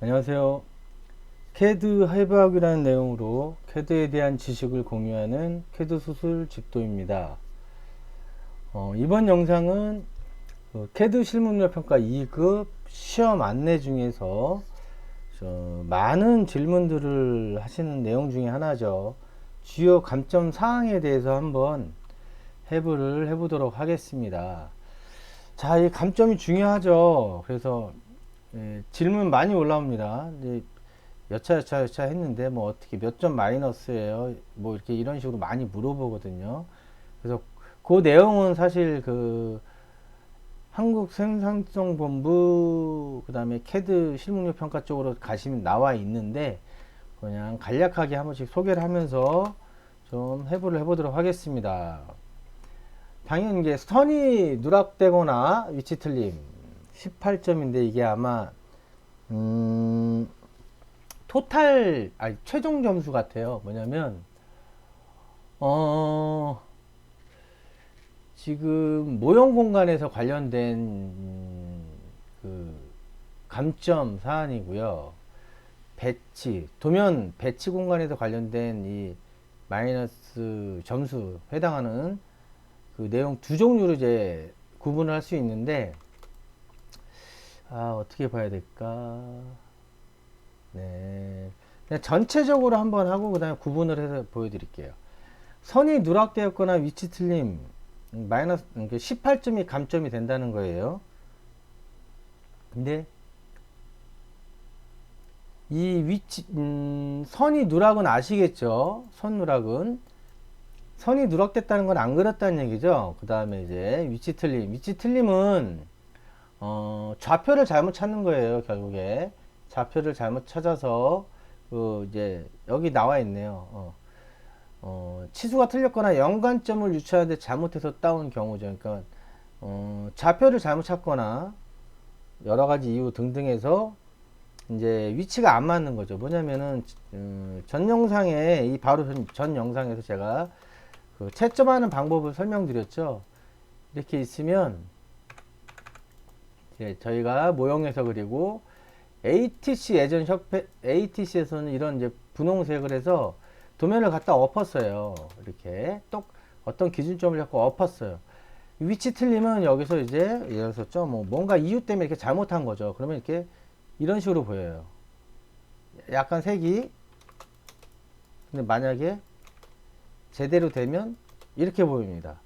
안녕하세요. 캐드 해부학이라는 내용으로 캐드에 대한 지식을 공유하는 캐드 수술 집도입니다. 이번 영상은 캐드 실무능력 평가 2급 시험 안내 중에서 많은 질문들을 하시는 내용 중에 하나죠. 주요 감점 사항에 대해서 한번 해부를 해보도록 하겠습니다. 자, 이 감점이 중요하죠. 그래서 질문 많이 올라옵니다. 이제 여차 했는데 뭐 어떻게 몇 점 마이너스예요? 뭐 이렇게 이런 식으로 많이 물어보거든요. 그래서 그 내용은 사실 그 한국생산성본부 그다음에 캐드 실무능력 평가 쪽으로 가시면 나와 있는데 그냥 간략하게 한 번씩 소개를 하면서 좀 해부를 해보도록 하겠습니다. 당연히 이게 선이 누락되거나 위치 틀림 18점인데 이게 아마 토탈 아니 최종 점수 같아요. 뭐냐면 어 지금 모형 공간에서 관련된 그 감점 사안이고요. 배치 도면 배치 공간에서 관련된 이 마이너스 점수 해당하는 그 내용 두 종류로 이제 구분을 할 수 있는데 어떻게 봐야 될까? 네. 그냥 전체적으로 한번 하고 그다음에 구분을 해서 보여드릴게요. 선이 누락되었거나 위치 틀림 마이너스 18점이 감점이 된다는 거예요. 근데 이 위치 선이 누락은 아시겠죠? 선 누락은 선이 누락됐다는 건 안 그렸다는 얘기죠. 그 다음에 이제 위치 틀림은 좌표를 잘못 찾는 거예요. 결국에 좌표를 잘못 찾아서 그 이제 여기 나와 있네요. 치수가 틀렸거나 연관점을 유추하는데 잘못해서 따온 경우죠. 그러니까 좌표를 잘못 찾거나 여러 가지 이유 등등해서 이제 위치가 안 맞는 거죠. 뭐냐면은 전 영상에 이 바로 전 영상에서 제가 그 채점하는 방법을 설명드렸죠. 이렇게 있으면 이제 저희가 모형에서 그리고 ATC 예전 협회 ATC에서는 이런 이제 분홍색을 해서 도면을 갖다 엎었어요. 이렇게 똑 어떤 기준점을 잡고 엎었어요. 위치 틀리면 여기서 이제 예를 들어서 뭐 뭔가 이유 때문에 이렇게 잘못한 거죠. 그러면 이렇게 이런 식으로 보여요. 약간 색이 근데 만약에 제대로 되면 이렇게 보입니다.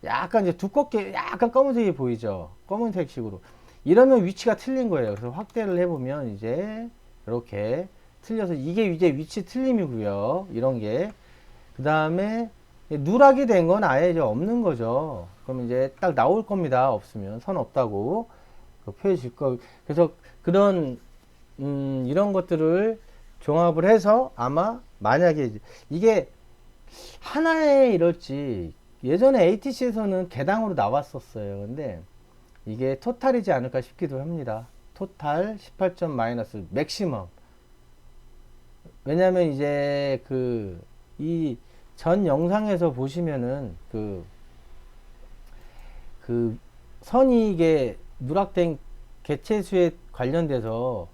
약간 이제 두껍게 약간 검은색이 보이죠. 검은색식으로 이러면 위치가 틀린 거예요. 그래서 확대를 해보면 이제 이렇게 틀려서 이게 이제 위치 틀림이고요. 이런 게 그 다음에 누락이 된 건 아예 이제 없는 거죠. 그럼 이제 딱 나올 겁니다. 없으면 선 없다고 표해질 거. 그래서 그런 이런 것들을 종합을 해서 아마 만약에 이게 하나에 이럴지 예전에 ATC에서는 개당으로 나왔었어요. 근데 이게 토탈이지 않을까 싶기도 합니다. 토탈 18점 마이너스 맥시멈. 왜냐면 이제 그 이 전 영상에서 보시면은 그 선이 이게 누락된 개체수에 관련돼서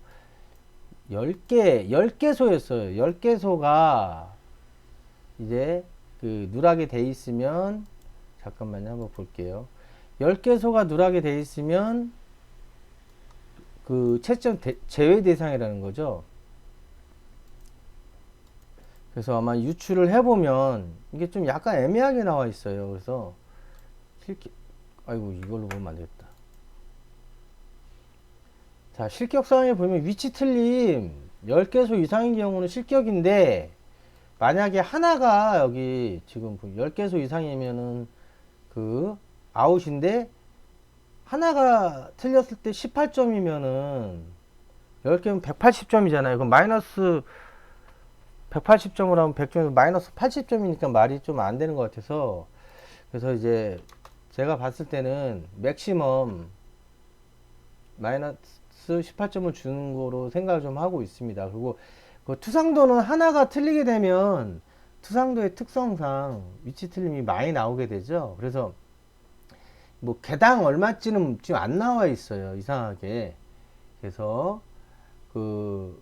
10개소였어요. 10개소가 이제 그 누락이 돼 있으면 잠깐만요. 한번 볼게요. 10개소가 누락이 돼 있으면 그 채점 제외 대상이라는 거죠. 그래서 아마 유출을 해보면 이게 좀 약간 애매하게 나와 있어요. 그래서 아이고 이걸로 보면 안 되겠다. 자, 실격사항에 보면 위치 틀림 10개소 이상인 경우는 실격인데 만약에 하나가 여기 지금 10개소 이상이면은 그 아웃인데 하나가 틀렸을 때 18점이면은 10개면 180점이잖아요. 그럼 마이너스 180점을 하면 100점에서 마이너스 80점이니까 말이 좀 안 되는 것 같아서 그래서 이제 제가 봤을 때는 맥시멈 마이너스 18점을 주는 거로 생각을 좀 하고 있습니다. 그리고 그 투상도는 하나가 틀리게 되면 투상도의 특성상 위치 틀림이 많이 나오게 되죠. 그래서 뭐 개당 얼마쯤은 지금 안 나와 있어요. 이상하게. 그래서 그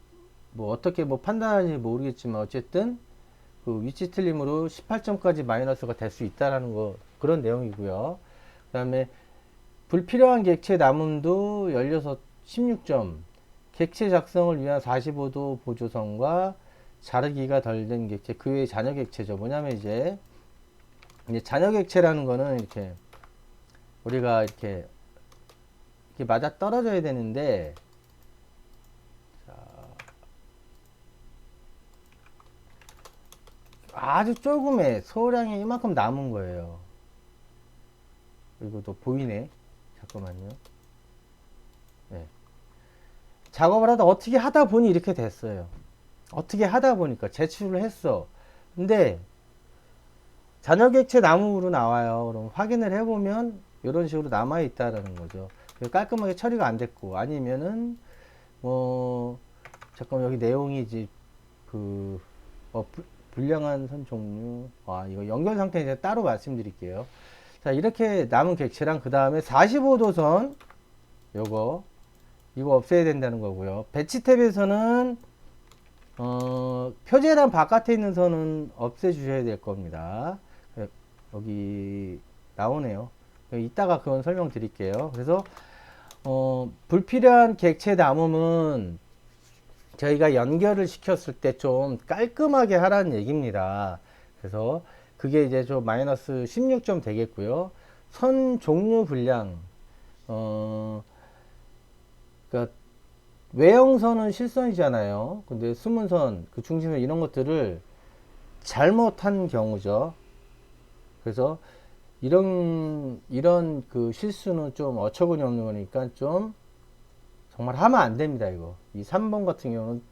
뭐 어떻게 뭐 판단하는지 모르겠지만 어쨌든 그 위치 틀림으로 18점까지 마이너스가 될 수 있다라는 거 그런 내용이고요. 그다음에 불필요한 객체 남음도 16점, 객체 작성을 위한 45도 보조선과 자르기가 덜 된 객체, 그 외에 잔여 객체죠. 뭐냐면 이제 잔여 객체라는 거는 이렇게 우리가 이렇게 맞아 떨어져야 되는데, 아주 조금의 소량이 이만큼 남은 거예요. 이거 또 보이네. 잠깐만요. 네. 작업을 하다 어떻게 하다 보니 이렇게 됐어요. 어떻게 하다 보니까 제출을 했어. 근데 잔여객체 나무로 나와요. 그럼 확인을 해보면 이런 식으로 남아 있다라는 거죠. 깔끔하게 처리가 안 됐고, 아니면은 뭐 잠깐 여기 내용이지 그 불량한 선 종류. 이거 연결 상태 이제 따로 말씀드릴게요. 자, 이렇게 남은 객체랑 그 다음에 45도선 이거 없애야 된다는 거고요. 배치 탭에서는 표제란 바깥에 있는 선은 없애 주셔야 될 겁니다. 여기 나오네요. 이따가 그건 설명드릴게요. 그래서 불필요한 객체 남음은 저희가 연결을 시켰을 때 좀 깔끔하게 하라는 얘기입니다. 그래서 그게 이제 좀 마이너스 16점 되겠고요. 선 종류 분량, 그러니까 외형선은 실선이잖아요. 근데 숨은선, 그 중심선 이런 것들을 잘못한 경우죠. 그래서 이런 그 실수는 좀 어처구니 없는 거니까 좀 정말 하면 안 됩니다. 이거 이 3번 같은 경우는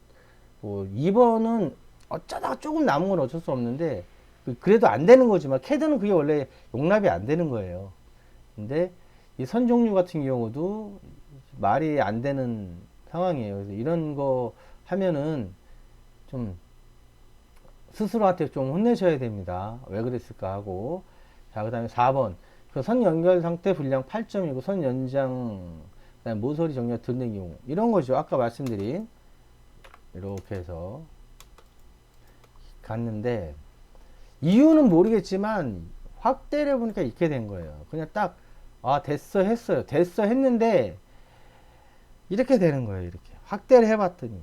뭐 2번은 어쩌다가 조금 남은 건 어쩔 수 없는데 그래도 안 되는 거지만 캐드는 그게 원래 용납이 안 되는 거예요. 근데 이 선 종류 같은 경우도 말이 안 되는 상황이에요. 그래서 이런 거 하면은 좀 스스로한테 좀 혼내셔야 됩니다. 왜 그랬을까 하고. 자, 그 다음에 4번. 그 선 연결 상태 분량 8점이고 선 연장, 그다음에 모서리 정렬 든된 경우. 이런 거죠. 아까 말씀드린. 이렇게 해서 갔는데, 이유는 모르겠지만, 확대를 해보니까 이렇게 된 거예요. 그냥 딱, 됐어, 했어요. 됐어, 했는데, 이렇게 되는 거예요. 이렇게. 확대를 해봤더니.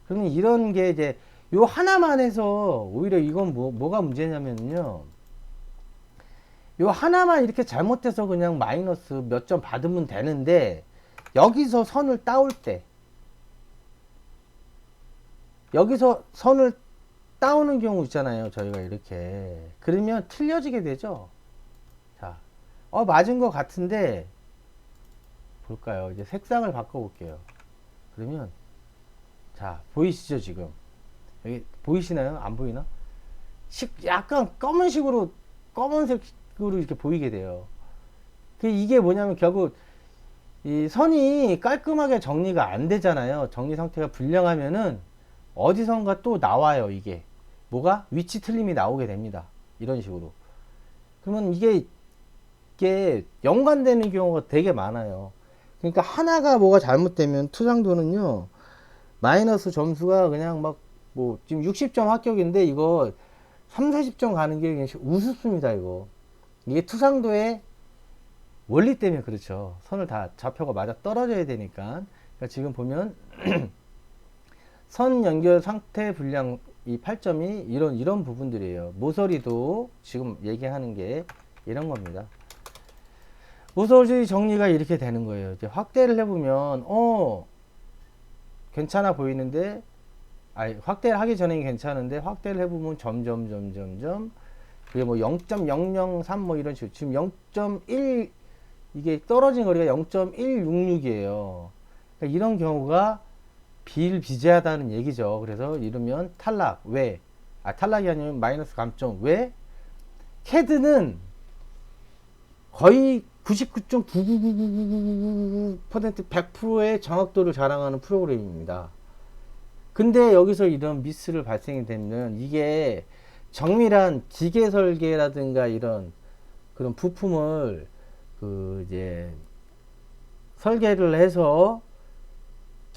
그러면 이런 게 이제, 요 하나만 해서, 오히려 이건 뭐가 문제냐면요. 요 하나만 이렇게 잘못해서 그냥 마이너스 몇 점 받으면 되는데, 여기서 선을 따올 때, 여기서 선을 따오는 경우 있잖아요. 저희가 이렇게. 그러면 틀려지게 되죠. 자, 맞은 것 같은데, 볼까요? 이제 색상을 바꿔볼게요. 그러면, 자, 보이시죠, 지금? 여기, 보이시나요? 안 보이나? 약간 검은색으로 이렇게 보이게 돼요. 이게 뭐냐면 결국, 이 선이 깔끔하게 정리가 안 되잖아요. 정리 상태가 불량하면은, 어디선가 또 나와요, 이게. 뭐가? 위치 틀림이 나오게 됩니다. 이런 식으로. 그러면 이게 연관되는 경우가 되게 많아요. 그러니까 하나가 뭐가 잘못되면 투상도는요, 마이너스 점수가 그냥 뭐, 지금 60점 합격인데 이거 3, 40점 가는 게 그냥 우습습니다, 이거. 이게 투상도의 원리 때문에 그렇죠. 선을 다 좌표가 맞아 떨어져야 되니까. 그러니까 지금 보면, 선 연결 상태 분량 이 8점이 이런 부분들이에요. 모서리도 지금 얘기하는 게 이런 겁니다. 모서리 정리가 이렇게 되는 거예요. 이제 확대를 해보면 괜찮아 보이는데 확대를 하기 전에 괜찮은데 확대를 해보면 점점 그게 뭐 0.003 뭐 이런 식으로 지금 0.1 이게 떨어진 거리가 0.166이에요. 그러니까 이런 경우가 비일비재하다는 얘기죠. 그래서 이러면 탈락. 왜? 탈락이 아니면 마이너스 감점. 왜? 캐드는 거의 99.99999% 100%의 정확도를 자랑하는 프로그램입니다. 근데 여기서 이런 미스를 발생이 되면 이게 정밀한 기계 설계라든가 이런 그런 부품을 이제 설계를 해서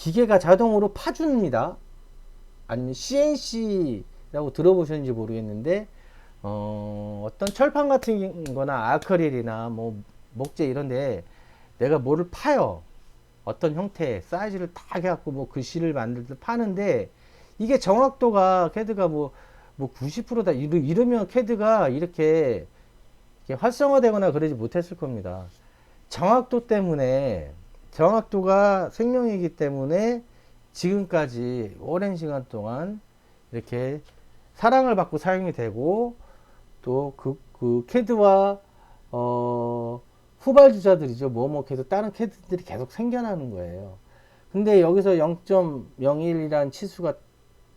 기계가 자동으로 파줍니다. 아니면 CNC라고 들어보셨는지 모르겠는데 어떤 철판 같은 거나 아크릴이나 뭐 목재 이런데 내가 뭐를 파요. 어떤 형태 사이즈를 딱 해갖고 뭐 글씨를 만들 때 파는데 이게 정확도가 캐드가 뭐 90%다 이러면 캐드가 이렇게 활성화되거나 그러지 못했을 겁니다. 정확도 때문에, 정확도가 생명이기 때문에 지금까지 오랜 시간 동안 이렇게 사랑을 받고 사용이 되고, 또 그 캐드와 후발주자들이죠. 뭐뭐 캐드 다른 캐드들이 계속 생겨나는 거예요. 근데 여기서 0.01이라는 치수가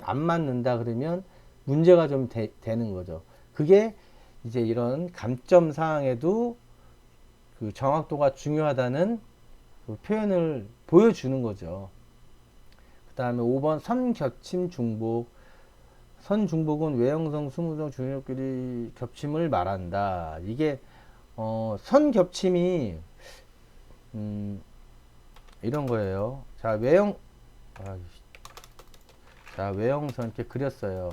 안 맞는다 그러면 문제가 좀 되는 거죠. 그게 이제 이런 감점 사항에도 그 정확도가 중요하다는 그 표현을 보여주는 거죠. 그 다음에 5번 선겹침 중복. 선중복은 외형성, 수문성, 중력끼리 겹침을 말한다. 이게 선겹침이 이런 거예요. 자, 외형선 이렇게 그렸어요.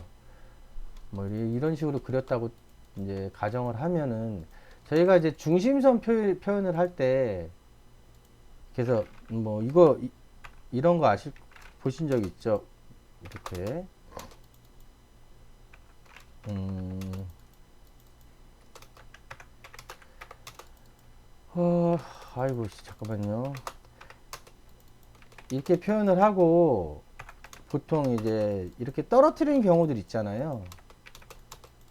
뭐 이런 식으로 그렸다고 이제 가정을 하면은 저희가 이제 중심선 표현을 할 때, 그래서 뭐 이런 거 보신 적 있죠? 이렇게 아이고 잠깐만요. 이렇게 표현을 하고 보통 이제 이렇게 떨어뜨리는 경우들 있잖아요.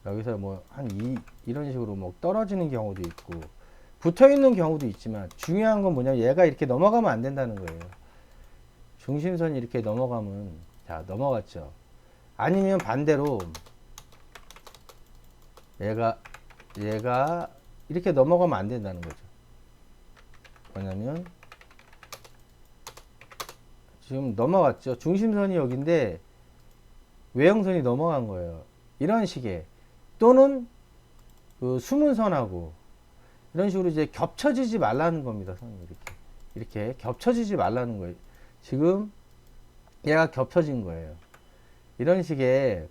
여기서 뭐 이런 식으로 뭐 떨어지는 경우도 있고 붙어 있는 경우도 있지만, 중요한 건 뭐냐면 얘가 이렇게 넘어가면 안 된다는 거예요. 중심선이 이렇게 넘어가면, 자, 넘어갔죠. 아니면 반대로 얘가 이렇게 넘어가면 안 된다는 거죠. 뭐냐면 지금 넘어갔죠. 중심선이 여기인데 외형선이 넘어간 거예요. 이런 식의, 또는 그 수문선하고 이런 식으로 이제 겹쳐지지 말라는 겁니다. 선이 이렇게 겹쳐지지 말라는 거예요. 지금 얘가 겹쳐진 거예요. 이런 식의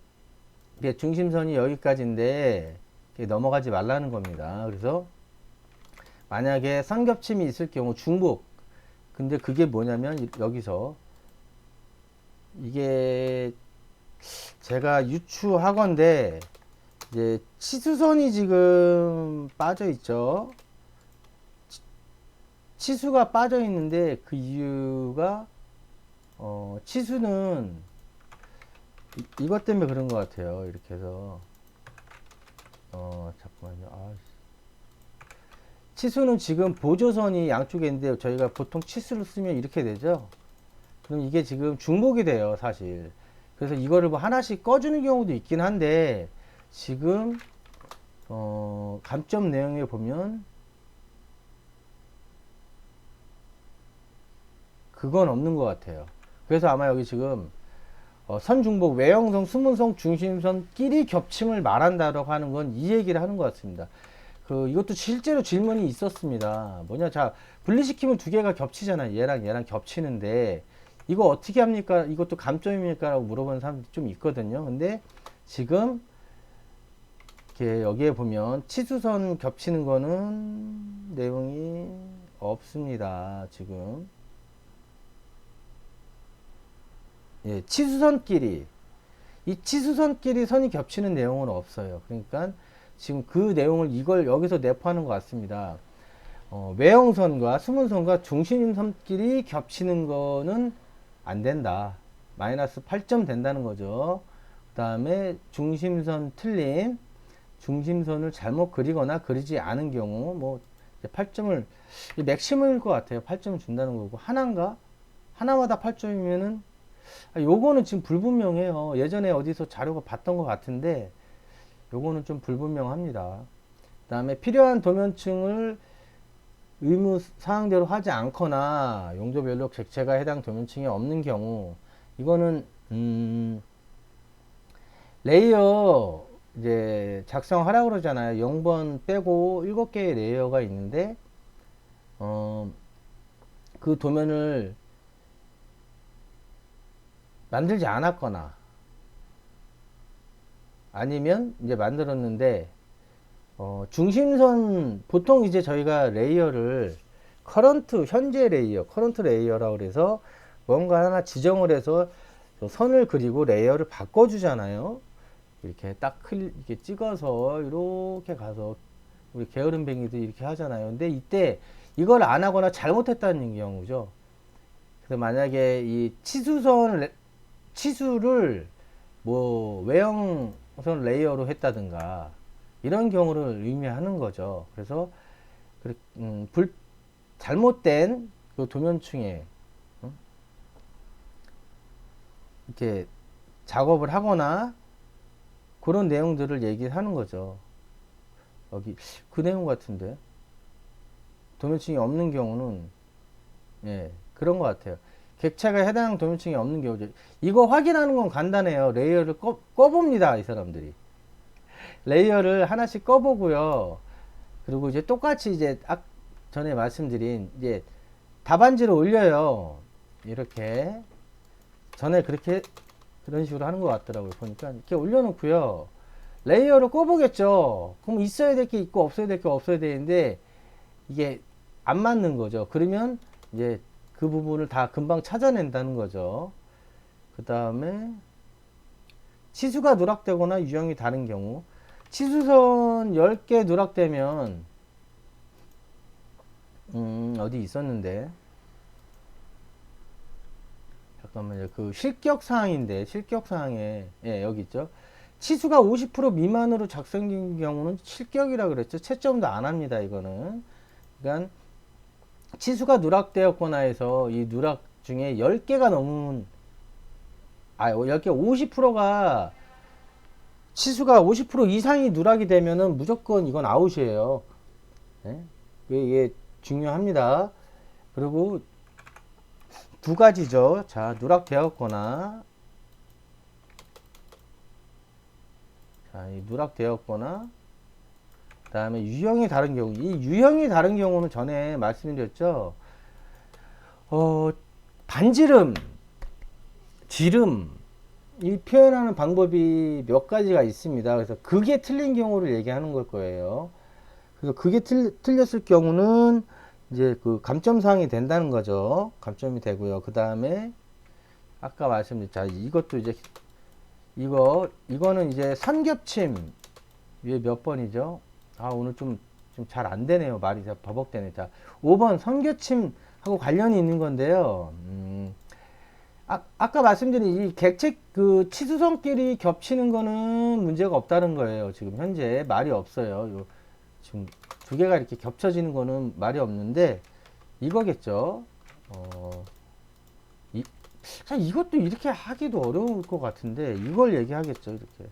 중심선이 여기까지인데 넘어가지 말라는 겁니다. 그래서 만약에 선겹침이 있을 경우 중복, 근데 그게 뭐냐면 여기서 이게 제가 유추하건데 이제 치수선이 지금 빠져 있죠. 치수가 빠져 있는데 그 이유가 치수는 이것 때문에 그런 것 같아요. 이렇게 해서 잠깐만요. 치수는 지금 보조선이 양쪽에 있는데 저희가 보통 치수를 쓰면 이렇게 되죠. 그럼 이게 지금 중복이 돼요, 사실. 그래서 이거를 뭐 하나씩 꺼주는 경우도 있긴 한데, 지금 감점 내용에 보면 그건 없는 것 같아요. 그래서 아마 여기 지금 선중복, 외형성, 수문성, 중심선끼리 겹침을 말한다라고 하는 건 이 얘기를 하는 것 같습니다. 이것도 실제로 질문이 있었습니다. 뭐냐, 자, 분리시키면 두 개가 겹치잖아요. 얘랑 겹치는데 이거 어떻게 합니까? 이것도 감점입니까? 라고 물어보는 사람들이 좀 있거든요. 근데 지금 이렇게 여기에 보면 치수선 겹치는 거는 내용이 없습니다. 지금. 예, 치수선끼리, 이 치수선끼리 선이 겹치는 내용은 없어요. 그러니까 지금 그 내용을 이걸 여기서 내포하는 것 같습니다. 외형선과 수문선과 중심선끼리 겹치는 거는 안 된다. 마이너스 8점 된다는 거죠. 그 다음에 중심선 틀림, 중심선을 잘못 그리거나 그리지 않은 경우 뭐 8점을, 맥시멈일 것 같아요. 8점을 준다는 거고, 하나마다 8점이면은 요거는 지금 불분명해요. 예전에 어디서 자료가 봤던 것 같은데 요거는 좀 불분명합니다. 그 다음에 필요한 도면층을 의무 사항대로 하지 않거나 용도별로 객체가 해당 도면층에 없는 경우, 이거는 레이어 이제 작성하라고 그러잖아요. 0번 빼고 7개의 레이어가 있는데 그 도면을 만들지 않았거나 아니면 이제 만들었는데 중심선 보통 이제 저희가 레이어를 현재 레이어 커런트 레이어라고 그래서 뭔가 하나 지정을 해서 선을 그리고 레이어를 바꿔주잖아요. 이렇게 이렇게 찍어서 이렇게 가서 우리 게으름뱅이도 이렇게 하잖아요. 근데 이때 이걸 안 하거나 잘못했다는 경우죠. 그래서 만약에 이 치수를 뭐 외형선 레이어로 했다든가 이런 경우를 의미하는 거죠. 그래서 잘못된 그 도면층에 이렇게 작업을 하거나 그런 내용들을 얘기하는 거죠. 여기 그 내용 같은데 도면층이 없는 경우는 예 그런 것 같아요. 객체가 해당 도면층이 없는 경우죠. 이거 확인하는 건 간단해요. 레이어를 꺼봅니다. 이 사람들이 레이어를 하나씩 꺼보고요. 그리고 이제 똑같이 이제 전에 말씀드린 이제 답안지를 올려요. 이렇게 전에 그런 식으로 하는 것 같더라고요. 보니까 이렇게 올려놓고요. 레이어를 꺼보겠죠. 그럼 있어야 될 게 있고 없어야 될 게 없어야 되는데 이게 안 맞는 거죠. 그러면 이제 그 부분을 다 금방 찾아낸다는 거죠. 그 다음에 치수가 누락되거나 유형이 다른 경우 치수선 10개 누락되면 어디 있었는데 잠깐만요. 그 실격사항에 예, 여기 있죠. 치수가 50% 미만으로 작성된 경우는 실격이라 그랬죠. 채점도 안 합니다. 이거는. 그러니까 치수가 누락되었거나 해서 이 누락 중에 10개가 넘으면 10개 50%가 치수가 50% 이상이 누락이 되면은 무조건 이건 아웃이에요. 네? 이게 중요합니다. 그리고 두 가지죠. 자, 누락되었거나 누락되었거나 그 다음에 유형이 다른 경우 이 유형이 다른 경우는 전에 말씀드렸죠. 반지름 지름 이 표현하는 방법이 몇 가지가 있습니다. 그래서 그게 틀린 경우를 얘기하는 걸 거예요. 그래서 그게 틀렸을 경우는 이제 그 감점사항이 된다는 거죠. 감점이 되고요. 그 다음에 아까 말씀드린 자 이것도 이제 이거는 이제 선겹침 위에 몇 번이죠? 오늘 좀 잘 안 되네요. 말이 버벅대네. 자, 5번 선겹침하고 관련이 있는 건데요. 아까 말씀드린 이 객체 그 치수선끼리 겹치는 거는 문제가 없다는 거예요. 지금 현재 말이 없어요. 지금 두 개가 이렇게 겹쳐지는 거는 말이 없는데 이거겠죠. 이것도 이렇게 하기도 어려울 것 같은데 이걸 얘기하겠죠. 이렇게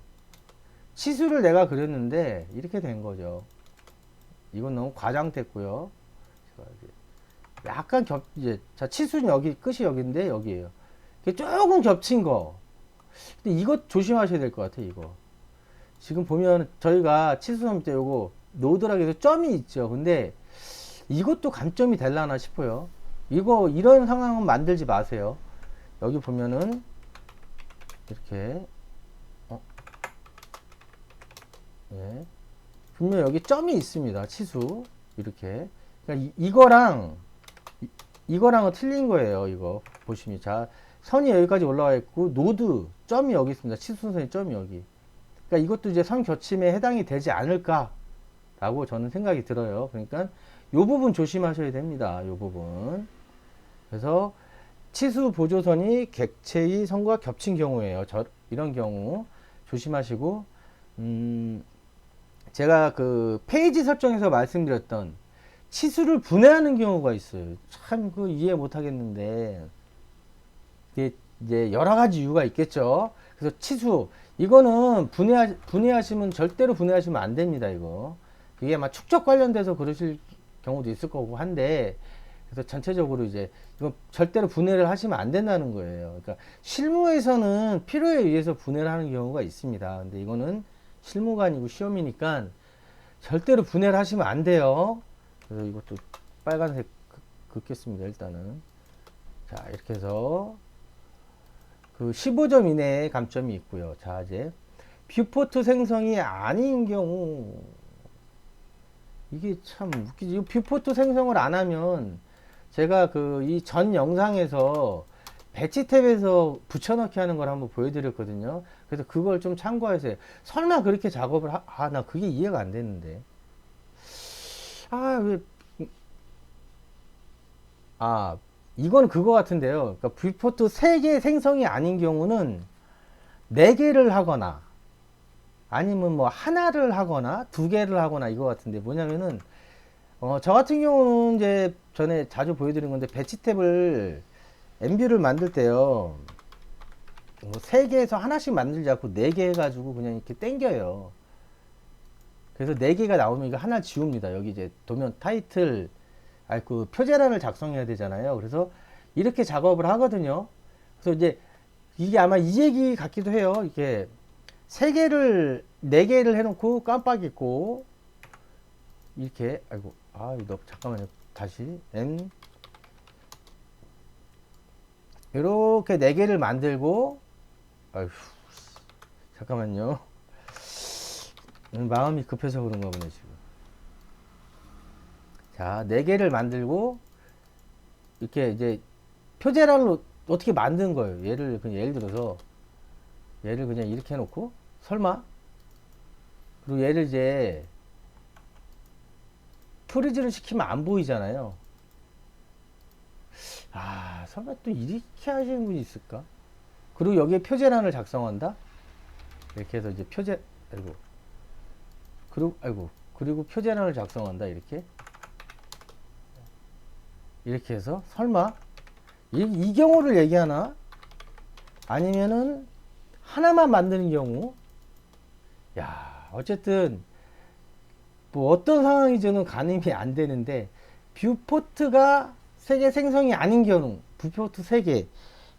치수를 내가 그렸는데 이렇게 된 거죠. 이건 너무 과장됐고요. 약간 이제 자 치수는 여기 끝이 여기인데 여기에요. 조금 겹친 거. 근데 이것 조심하셔야 될 것 같아요. 이거 지금 보면 저희가 치수선 밑에 요거 노드락에서 점이 있죠. 근데 이것도 감점이 될라나 싶어요. 이런 상황은 만들지 마세요. 여기 보면은 이렇게 예. 분명 여기 점이 있습니다. 치수 이렇게. 그러니까 이거랑은 틀린 거예요. 이거 보시면 자 선이 여기까지 올라와 있고 노드 점이 여기 있습니다. 치수선의 점이 여기. 그러니까 이것도 이제 선 겹침에 해당이 되지 않을까라고 저는 생각이 들어요. 그러니까 요 부분 조심하셔야 됩니다. 요 부분. 그래서 치수 보조선이 객체의 선과 겹친 경우에요. 이런 경우 조심하시고 제가 그 페이지 설정에서 말씀드렸던 치수를 분해하는 경우가 있어요. 참 그 이해 못 하겠는데 이게 이제 여러 가지 이유가 있겠죠. 그래서 치수 이거는 분해하시면 절대로 분해하시면 안 됩니다. 이거 그게 막 축적 관련돼서 그러실 경우도 있을 거고 한데 그래서 전체적으로 이제 이거 절대로 분해를 하시면 안 된다는 거예요. 그러니까 실무에서는 필요에 의해서 분해를 하는 경우가 있습니다. 근데 이거는 실무가 아니고 시험이니까 절대로 분해를 하시면 안 돼요. 그래서 이것도 빨간색 긋겠습니다. 일단은 자 이렇게 해서 그 15점 이내의 감점이 있고요. 자, 이제 뷰포트 생성이 아닌 경우, 이게 참 웃기지. 뷰포트 생성을 안 하면 제가 그 이 전 영상에서 배치 탭에서 붙여넣기 하는 걸 한번 보여드렸거든요. 그래서 그걸 좀 참고해서 설마 그렇게 작업을 나 그게 이해가 안 되는데. 아, 왜, 아, 이건 그거 같은데요. 그러니까 뷰포트 3개 생성이 아닌 경우는 4개를 하거나 아니면 뭐 하나를 하거나 2개를 하거나 이거 같은데 뭐냐면은 저 같은 경우는 이제 전에 자주 보여드린 건데 배치 탭을 엠뷰를 만들 때요. 뭐 3개에서 하나씩 만들지 않고 4개 해가지고 그냥 이렇게 땡겨요. 그래서 4개가 나오면 이거 하나 지웁니다. 여기 이제 도면 타이틀, 그 표제란을 작성해야 되잖아요. 그래서 이렇게 작업을 하거든요. 그래서 이제 이게 아마 이 얘기 같기도 해요. 이게 3개를, 4개를 해놓고 깜빡 잊고, 이렇게, 아이고, 잠깐만요. 다시, 이렇게 4개를 만들고, 아휴, 잠깐만요. 마음이 급해서 그런가 보네, 지금. 자, 4개를 만들고, 이렇게 이제 표제란을 어떻게 만든 거예요. 예를 들어서, 얘를 그냥 이렇게 해놓고, 설마? 그리고 얘를 이제, 프리즈를 시키면 안 보이잖아요. 설마 또 이렇게 하시는 분이 있을까? 그리고 여기에 표제란을 작성한다? 이렇게 해서 이제 그리고 표제란을 작성한다, 이렇게. 이렇게 해서, 설마? 이 경우를 얘기하나? 아니면은, 하나만 만드는 경우? 야, 어쨌든, 뭐 어떤 상황이 저는 가늠이 안 되는데, 뷰포트가 3개 생성이 아닌 경우, 뷰포트 3개.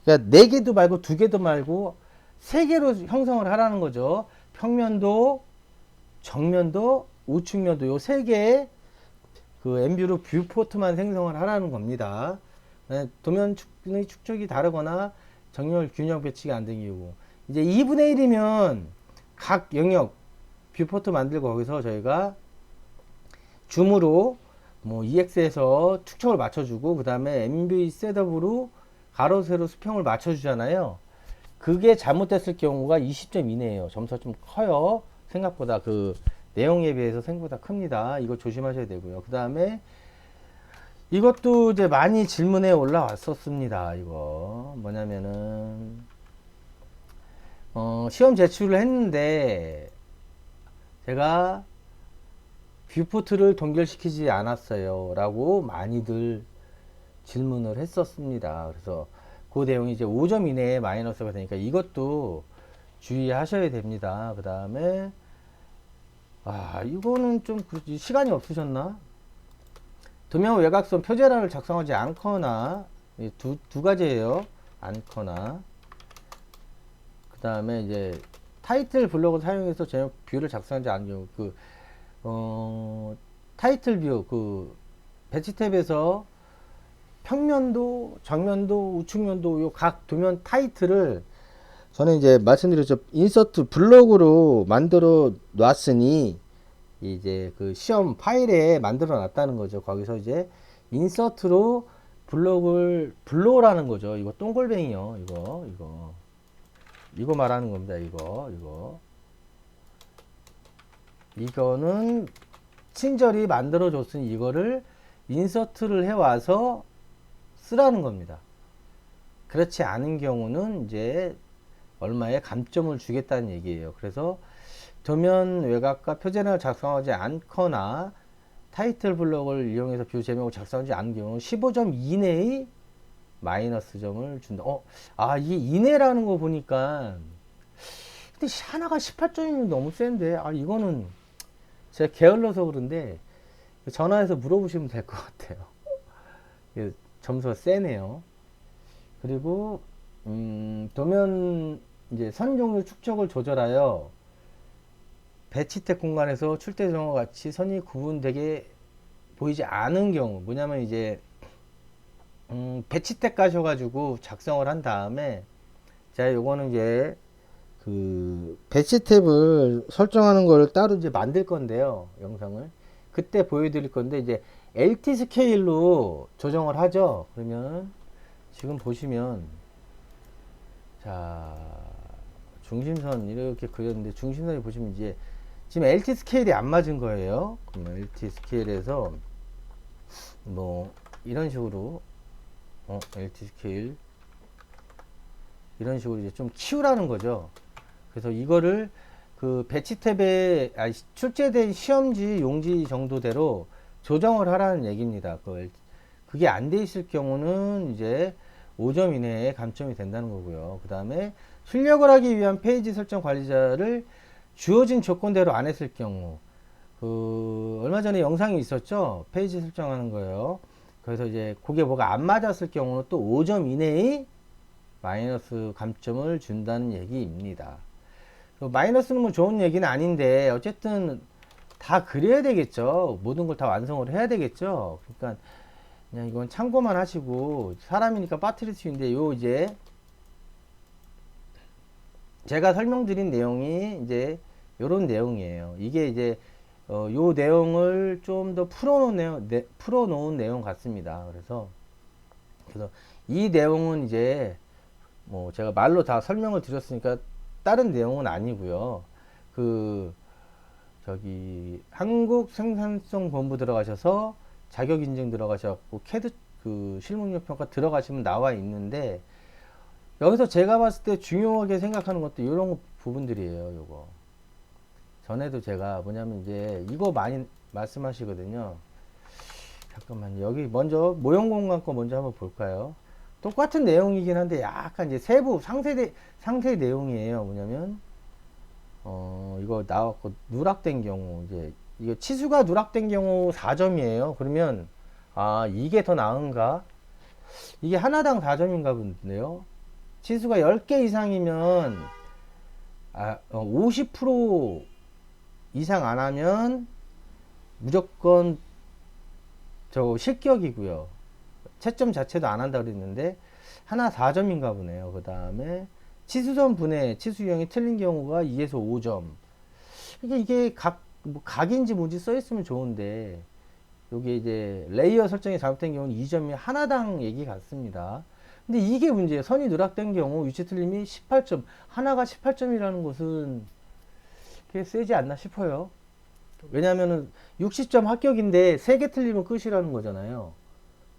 그러니까 4개도 말고 2개도 말고 3개로 형성을 하라는 거죠. 평면도, 정면도, 우측면도 요 3개의 그 엠뷰로 뷰포트만 생성을 하라는 겁니다. 도면의 축적이 다르거나 정렬 균형 배치가 안 되는 경우. 이제 2분의 1이면 각 영역 뷰포트 만들고 거기서 저희가 줌으로 뭐 EX에서 축척을 맞춰주고 그 다음에 MV 셋업으로 가로 세로 수평을 맞춰주잖아요. 그게 잘못됐을 경우가 20점 이내에요. 점수가 좀 커요. 생각보다 그 내용에 비해서 생각보다 큽니다. 이거 조심하셔야 되고요. 그 다음에 이것도 이제 많이 질문에 올라왔었습니다. 이거 뭐냐면은 시험 제출을 했는데 제가 뷰포트를 동결시키지 않았어요 라고 많이들 질문을 했었습니다. 그래서 그 내용이 이제 5점 이내에 마이너스가 되니까 이것도 주의하셔야 됩니다. 그 다음에 이거는 좀 그렇지. 시간이 없으셨나? 도면 외곽선 표제란을 작성하지 않거나 두 가지예요. 않거나 그 다음에 이제 타이틀 블록을 사용해서 제목 뷰를 작성하지 않은 경우 타이틀 뷰 배치 탭에서 평면도, 정면도, 우측면도 요 각 도면 타이틀을 저는 이제 말씀드렸죠. 인서트 블록으로 만들어 놨으니 이제 그 시험 파일에 만들어 놨다는 거죠. 거기서 이제 인서트로 블로라는 거죠. 이거 동글뱅이요. 이거 말하는 겁니다. 이거는 친절히 만들어 줬으니 이거를 인서트를 해 와서 쓰라는 겁니다. 그렇지 않은 경우는 이제 얼마의 감점을 주겠다는 얘기예요. 그래서 도면 외곽과 표제란을 작성하지 않거나 타이틀 블록을 이용해서 뷰 제목을 작성하지 않은 경우 15점 이내의 마이너스 점을 준다. 이게 이내라는 거 보니까 근데 하나가 18점이면 너무 센데 이거는 제가 게을러서 그런데 전화해서 물어보시면 될 것 같아요. 점수가 세네요. 그리고 도면 이제 선 종류 축적을 조절하여 배치택 공간에서 출퇴점과 같이 선이 구분되게 보이지 않은 경우 뭐냐면 이제 배치택 가셔가지고 작성을 한 다음에 자, 요거는 이제 그 배치 탭을 설정하는 거를 따로 이제 만들 건데요. 영상을. 그때 보여드릴 건데 이제 LT 스케일로 조정을 하죠. 그러면 지금 보시면 자, 중심선 이렇게 그렸는데 중심선이 보시면 이제 지금 LT 스케일이 안 맞은 거예요. 그러면 LT 스케일에서 뭐 이런 식으로 LT 스케일 이런 식으로 이제 좀 키우라는 거죠. 그래서 이거를 그 배치 탭에 출제된 시험지 용지 정도대로 조정을 하라는 얘기입니다. 그게 안 돼 있을 경우는 이제 5점 이내에 감점이 된다는 거고요. 그 다음에 출력을 하기 위한 페이지 설정 관리자를 주어진 조건대로 안 했을 경우, 얼마 전에 영상이 있었죠? 페이지 설정하는 거예요. 그래서 이제 그게 뭐가 안 맞았을 경우는 또 5점 이내의 마이너스 감점을 준다는 얘기입니다. 마이너스는 뭐 좋은 얘기는 아닌데 어쨌든 다 그려야 되겠죠. 모든 걸 다 완성을 해야 되겠죠. 그러니까 그냥 이건 참고만 하시고 사람이니까 빠뜨릴 수 있는데 요 이제 제가 설명드린 내용이 이제 요런 내용이에요. 이게 이제 요 내용을 좀 더 풀어놓은 내용 같습니다. 그래서 이 내용은 이제 뭐 제가 말로 다 설명을 드렸으니까 다른 내용은 아니고요. 저기 한국생산성본부 들어가셔서 자격인증 들어가셔갖고 캐드 실무능력 평가 들어가시면 나와 있는데 여기서 제가 봤을 때 중요하게 생각하는 것도 이런 부분들이에요. 요거 전에도 제가 뭐냐면 이제 이거 많이 말씀하시거든요. 잠깐만 여기 먼저 모형공간 거 먼저 한번 볼까요? 똑같은 내용이긴 한데 약간 이제 세부 상세 내용이에요. 뭐냐면 이거 나왔고 누락된 경우 이제 이거 치수가 누락된 경우 4점이에요. 그러면 이게 더 나은가? 이게 하나당 4점인가 본데요. 치수가 10개 이상이면 50% 이상 안 하면 무조건 저 실격이고요. 채점 자체도 안 한다 그랬는데 하나 4점인가 보네요. 그 다음에 치수점 분해 치수 유형이 틀린 경우가 2에서 5점. 이게 각인지 뭔지 써 있으면 좋은데 여기 이제 레이어 설정이 잘못된 경우는 2점이 하나당 얘기 같습니다. 근데 이게 문제예요. 선이 누락된 경우 위치 틀림이 18점. 하나가 18점이라는 것은 꽤 세지 않나 싶어요. 왜냐면은 60점 합격인데 3개 틀리면 끝이라는 거잖아요.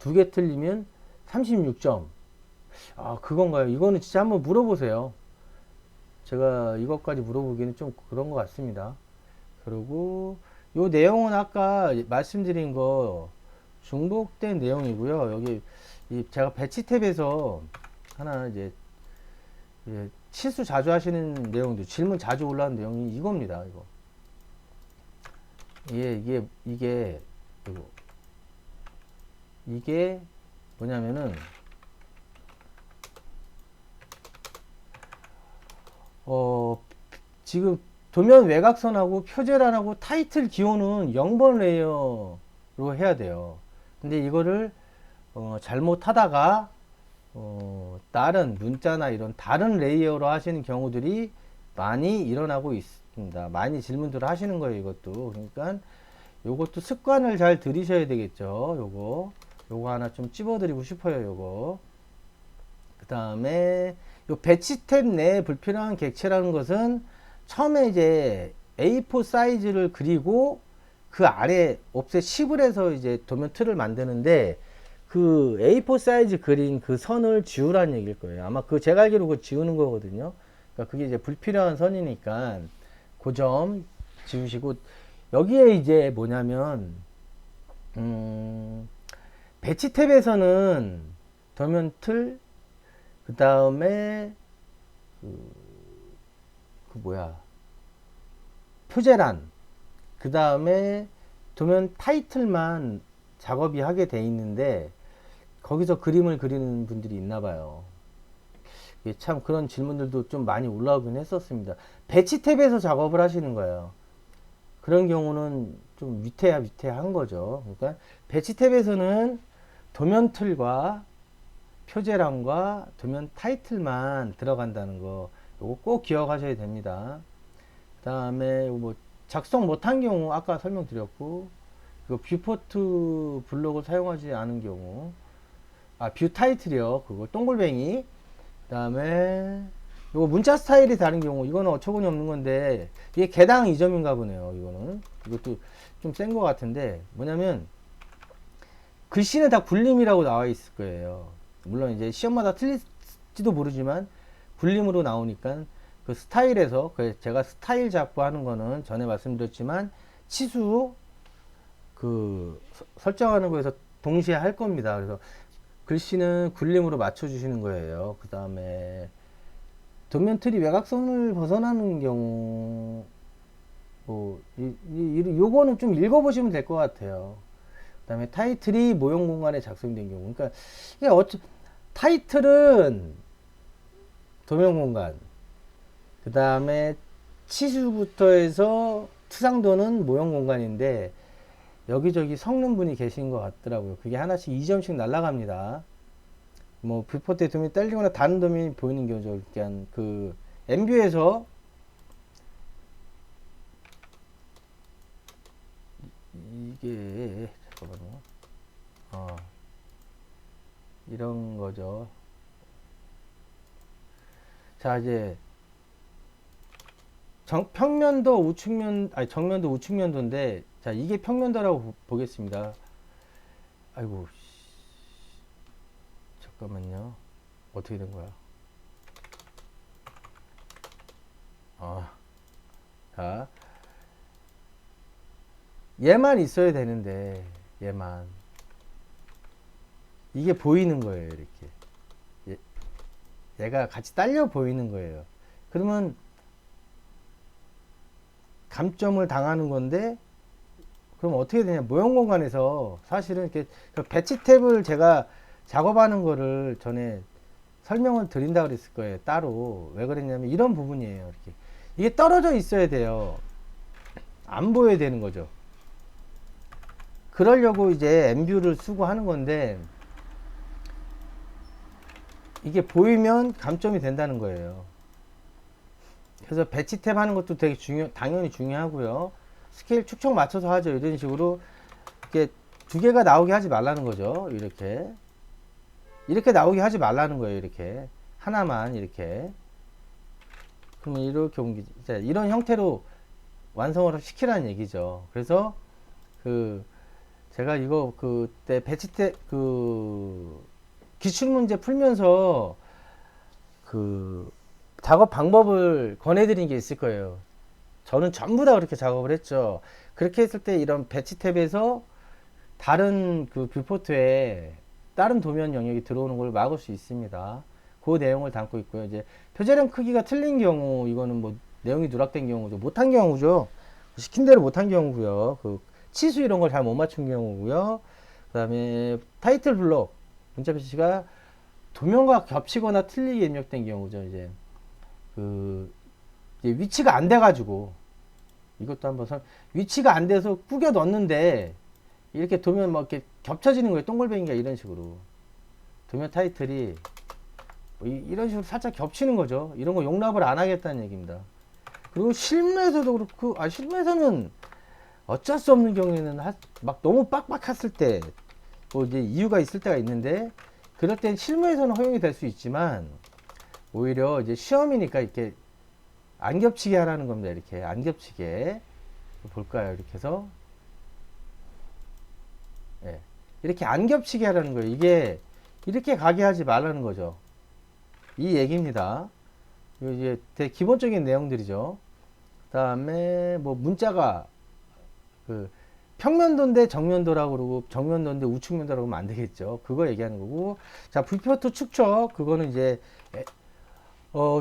2개 틀리면 36점. 그건가요? 이거는 진짜 한번 물어보세요. 제가 이것까지 물어보기는 좀 그런 것 같습니다. 그리고 요 내용은 아까 말씀드린 거 중복된 내용이고요. 여기 제가 배치 탭에서 하나 이제 실수 자주 하시는 내용들, 질문 자주 올라오는 내용이 이겁니다. 이게 뭐냐면은 지금 도면 외곽선하고 표제란하고 타이틀 기호는 0번 레이어로 해야 돼요. 근데 이거를 잘못하다가 다른 문자나 이런 다른 레이어로 하시는 경우들이 많이 일어나고 있습니다. 많이 질문들을 하시는 거예요. 이것도 그러니까 요것도 습관을 잘 들이셔야 되겠죠. 요거 하나 좀 찝어드리고 싶어요. 요거 그 다음에 요 배치 탭 내에 불필요한 객체라는 것은 처음에 이제 A4 사이즈를 그리고 그 아래 옵셋 10을 해서 이제 도면 틀을 만드는데 그 A4 사이즈 그린 그 선을 지우라는 얘기일 거예요. 아마 제가 알기로 그거 지우는 거거든요. 그러니까 그게 이제 불필요한 선이니까 그 점 지우시고 여기에 이제 뭐냐면 배치 탭에서는 도면 틀 그 다음에 표제란 그 다음에 도면 타이틀만 작업이 하게 돼 있는데 거기서 그림을 그리는 분들이 있나 봐요. 참 그런 질문들도 좀 많이 올라오긴 했었습니다. 배치 탭에서 작업을 하시는 거예요. 그런 경우는 좀 위태한 거죠. 그러니까 배치 탭에서는 도면 틀과 표제란과 도면 타이틀만 들어간다는 거 요거 꼭 기억하셔야 됩니다. 그 다음에 뭐 작성 못한 경우 아까 설명드렸고, 이거 뷰포트 블록을 사용하지 않은 경우, 뷰 타이틀이요. 그거 동글뱅이. 그 다음에 요거 문자 스타일이 다른 경우, 이거는 어처구니 없는 건데, 이게 개당 2점인가 보네요. 이거는. 이것도 좀 센 것 같은데, 뭐냐면, 글씨는 다 굴림이라고 나와 있을 거예요. 물론 이제 시험마다 틀릴지도 모르지만, 굴림으로 나오니까, 그 스타일에서, 제가 스타일 잡고 하는 거는 전에 말씀드렸지만, 치수, 설정하는 거에서 동시에 할 겁니다. 그래서, 글씨는 굴림으로 맞춰주시는 거예요. 그 다음에, 도면 틀이 외곽선을 벗어나는 경우, 요거는 좀 읽어보시면 될 것 같아요. 그 다음에 타이틀이 모형 공간에 작성된 경우. 그러니까, 이게 타이틀은 도면 공간, 그 다음에 치수부터 해서 투상도는 모형 공간인데, 여기저기 섞는 분이 계신 것 같더라고요. 그게 하나씩 2점씩 날아갑니다. 뭐 뷰포트에 도면이 딸리거나 다른 도면이 보이는 경우죠. 그러니까 엠뷰에서 이게 잠깐만요. 이런 거죠. 자, 이제 평면도 우측면, 정면도 우측면도인데, 자, 이게 평면도라고 보겠습니다. 아이고, 잠깐만요. 어떻게 된 거야? 자, 얘만 있어야 되는데, 얘만. 이게 보이는 거예요, 이렇게. 얘가 같이 딸려 보이는 거예요. 그러면, 감점을 당하는 건데, 그럼 어떻게 되냐? 모형 공간에서 사실은 이렇게 배치 탭을 제가 작업하는 거를 전에 설명을 드린다 그랬을 거예요. 따로. 왜 그랬냐면 이런 부분이에요. 이렇게. 이게 떨어져 있어야 돼요. 안 보여야 되는 거죠. 그러려고 이제 엠뷰를 쓰고 하는 건데, 이게 보이면 감점이 된다는 거예요. 그래서 배치 탭 하는 것도 되게 당연히 중요하고요. 스케일 축척 맞춰서 하죠. 이런 식으로 이렇게 두 개가 나오게 하지 말라는 거죠. 이렇게 나오게 하지 말라는 거예요. 이렇게 하나만 이렇게. 그러면 이렇게 이런 형태로 완성을 시키라는 얘기죠. 그래서 제가 이거 그때 배치 때 기출문제 풀면서 작업 방법을 권해드린 게 있을 거예요. 저는 전부 다 그렇게 작업을 했죠. 그렇게 했을 때 이런 배치 탭에서 다른 뷰포트에 다른 도면 영역이 들어오는 걸 막을 수 있습니다. 그 내용을 담고 있고요. 이제 표제량 크기가 틀린 경우, 이거는 뭐 내용이 누락된 경우죠. 못한 경우죠. 시킨 대로 못한 경우고요. 치수 이런 걸 잘 못 맞춘 경우고요. 그 다음에 타이틀 블록, 문자 표시가 도면과 겹치거나 틀리게 입력된 경우죠. 이제 위치가 안 돼가지고, 이것도 한번 위치가 안 돼서 꾸겨 넣었는데, 이렇게 도면 막 이렇게 겹쳐지는 거예요. 동글뱅이가 이런 식으로. 도면 타이틀이 이런 식으로 살짝 겹치는 거죠. 이런 거 용납을 안 하겠다는 얘기입니다. 그리고 실무에서도 그렇고, 실무에서는 어쩔 수 없는 경우에는 막 너무 빡빡했을 때, 뭐 이제 이유가 있을 때가 있는데, 그럴 땐 실무에서는 허용이 될 수 있지만, 오히려 이제 시험이니까 이렇게 안 겹치게 하라는 겁니다. 이렇게 안 겹치게. 볼까요? 이렇게 해서. 예. 이렇게 안 겹치게 하라는 거예요. 이게 이렇게 가게 하지 말라는 거죠. 이 얘기입니다. 이게 되게 기본적인 내용들이죠. 그 다음에 뭐 문자가 평면도인데 정면도라고 그러고 정면도인데 우측면도라고 하면 안 되겠죠. 그거 얘기하는 거고. 자, 뷰포트 축척. 그거는 이제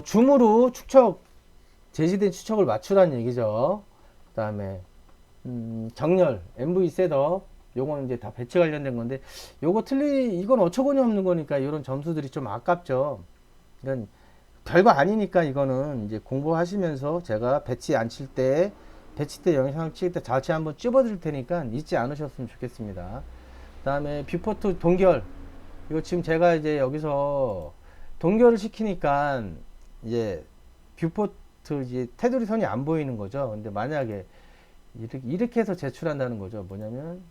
줌으로 제시된 추척을 맞추라는 얘기죠. 그 다음에 정렬, MV 셋업, 요거는 이제 다 배치 관련된 건데, 이건 어처구니 없는 거니까 이런 점수들이 좀 아깝죠. 이건 별거 아니니까 이거는 이제 공부하시면서 제가 배치 때 영상을 찍을 때 자체 한번 찝어 드릴 테니까 잊지 않으셨으면 좋겠습니다. 그 다음에 뷰포트 동결, 이거 지금 제가 이제 여기서 동결을 시키니까 이제 뷰포트 이제 테두리 선이 안 보이는 거죠. 근데 만약에 이렇게 해서 제출한다는 거죠. 뭐냐면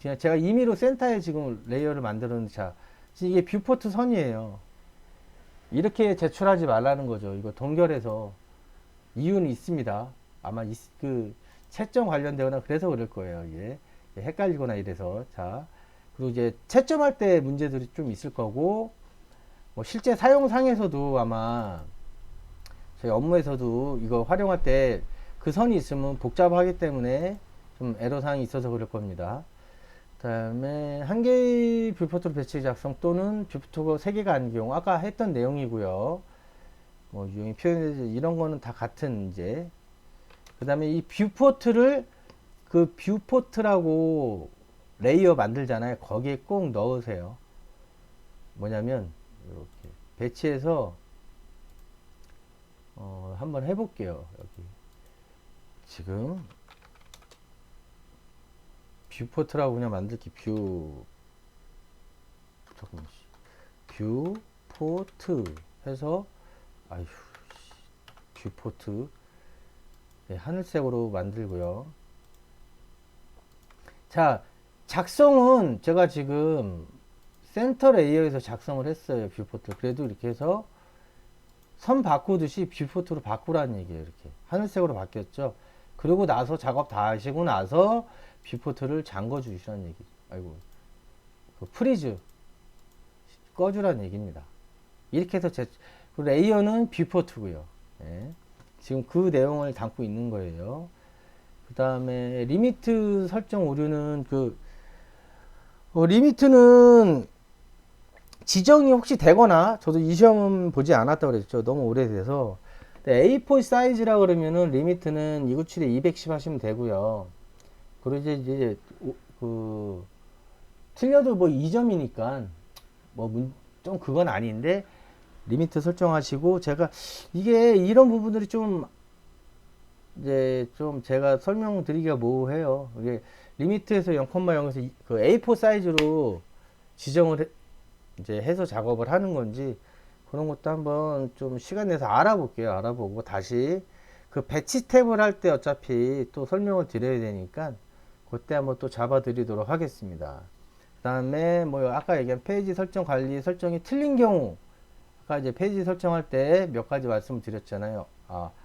그냥 제가 임의로 센터에 지금 레이어를 만들었는데, 자 이게 뷰포트 선이에요. 이렇게 제출하지 말라는 거죠. 이거 동결해서 이유는 있습니다. 아마 그 채점 관련되거나 그래서 그럴 거예요. 이게 헷갈리거나 이래서. 자, 그리고 이제 채점할 때 문제들이 좀 있을 거고, 뭐 실제 사용상에서도 아마 저희 업무에서도 이거 활용할 때 그 선이 있으면 복잡하기 때문에 좀 애로사항이 있어서 그럴 겁니다. 그 다음에 한 개의 뷰포트로 배치 작성 또는 뷰포트가 세 개가 아닌 경우, 아까 했던 내용이고요. 뭐 유형이 표현되지, 이런 거는 다 같은 이제. 그 다음에 이 뷰포트를 그 뷰포트라고 레이어 만들잖아요. 거기에 꼭 넣으세요. 뭐냐면 이렇게 배치해서 한번 해볼게요. 여기 지금 뷰포트라고 그냥 만들기. 잠깐만, 뷰포트 해서, 아휴, 뷰포트, 네, 하늘색으로 만들고요. 자, 작성은 제가 지금 센터 레이어에서 작성을 했어요. 뷰포트. 그래도 이렇게 해서 선 바꾸듯이 뷰포트로 바꾸라는 얘기예요. 이렇게 하늘색으로 바뀌었죠. 그리고 나서 작업 다 하시고 나서 뷰포트를 잠궈 주시라는 얘기. 아이고, 그 프리즈 꺼주라는 얘기입니다. 이렇게 해서 그 레이어는 뷰포트고요. 네. 지금 그 내용을 담고 있는 거예요. 그 다음에 리미트 설정 오류는 리미트는 지정이 혹시 되거나, 저도 이 시험은 보지 않았다고 그랬죠. 너무 오래돼서. A4 사이즈라 그러면은 리미트는 297에 210 하시면 되고요. 그리고 이제 틀려도 뭐 2점이니까 좀 그건 아닌데, 리미트 설정하시고, 제가 이게 이런 부분들이 좀 이제 좀 제가 설명드리기가 뭐해요. 이게 리미트에서 0,0에서 그 A4 사이즈로 지정을 이제 해서 작업을 하는 건지, 그런 것도 한번 좀 시간 내서 알아볼게요. 알아보고 다시 그 배치 탭을 할 때 어차피 또 설명을 드려야 되니까 그때 한번 또 잡아 드리도록 하겠습니다. 그 다음에 뭐 아까 얘기한 페이지 설정 관리 설정이 틀린 경우, 아까 이제 페이지 설정할 때 몇 가지 말씀을 드렸잖아요.